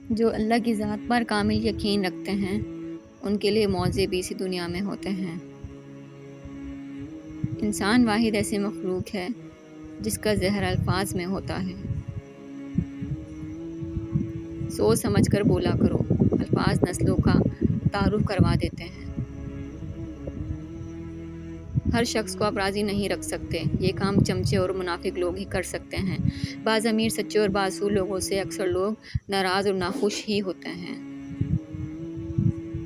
جو اللہ کی ذات پر کامل یقین رکھتے ہیں ان کے لیے معجزے بھی اسی دنیا میں ہوتے ہیں۔ انسان واحد ایسی مخلوق ہے جس کا زہر الفاظ میں ہوتا ہے۔ سوچ سمجھ کر بولا کرو، الفاظ نسلوں کا تعارف کروا دیتے ہیں۔ ہر شخص کو آپ راضی نہیں رکھ سکتے، یہ کام چمچے اور منافق لوگ ہی کر سکتے ہیں۔ بعض امیر سچے اور بااصول لوگوں سے اکثر لوگ ناراض اور ناخوش ہی ہوتے ہیں۔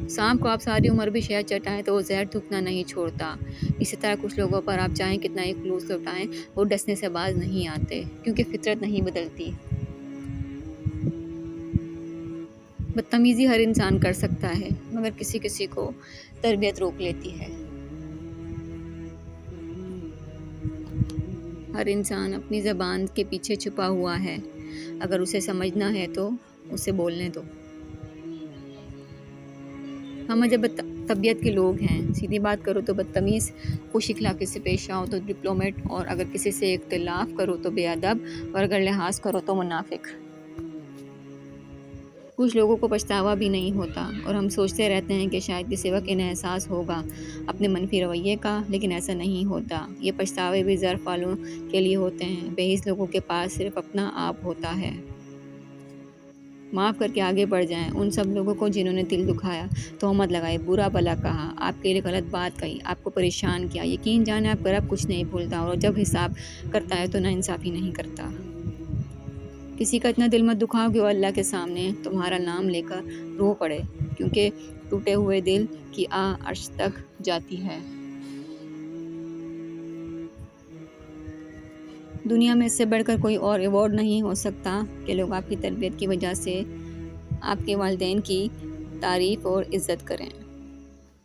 سانپ کو آپ ساری عمر بھی شہد چٹائیں تو وہ زہر تھوکنا نہیں چھوڑتا۔ اسی طرح کچھ لوگوں پر آپ چاہیں کتنا ہی خلوص لوٹائیں، وہ ڈسنے سے باز نہیں آتے، کیونکہ فطرت نہیں بدلتی۔ بدتمیزی ہر انسان کر سکتا ہے، مگر کسی کسی کو تربیت روک لیتی ہے۔ ہر انسان اپنی زبان کے پیچھے چھپا ہوا ہے، اگر اسے سمجھنا ہے تو اسے بولنے دو۔ ہم عجب طبیعت کے لوگ ہیں، سیدھی بات کرو تو بدتمیز، خوش اخلاقی سے پیش آؤ تو ڈپلومیٹ، اور اگر کسی سے اختلاف کرو تو بے ادب، اور اگر لحاظ کرو تو منافق۔ کچھ لوگوں کو پچھتاوا بھی نہیں ہوتا، اور ہم سوچتے رہتے ہیں کہ شاید کسی وقت انہیں احساس ہوگا اپنے منفی رویے کا، لیکن ایسا نہیں ہوتا۔ یہ پچھتاوے بھی ظرف والوں کے لیے ہوتے ہیں، بے حس لوگوں کے پاس صرف اپنا آپ ہوتا ہے۔ معاف کر کے آگے بڑھ جائیں ان سب لوگوں کو جنہوں نے دل دکھایا، تہمت لگائی، برا بھلا کہا، آپ کے لیے غلط بات کہی، آپ کو پریشان کیا۔ یقین جانیں آپ کا رب کچھ نہیں بھولتا، اور جب حساب کرتا ہے تو ناانصافی نہیں کرتا۔ کسی کا اتنا دل مت دکھاؤ کہ وہ اللہ کے سامنے تمہارا نام لے کر رو پڑے، کیونکہ ٹوٹے ہوئے دل کی آہ عرش تک جاتی ہے۔ دنیا میں اس سے بڑھ کر کوئی اور ایوارڈ نہیں ہو سکتا کہ لوگ آپ کی تربیت کی وجہ سے آپ کے والدین کی تعریف اور عزت کریں۔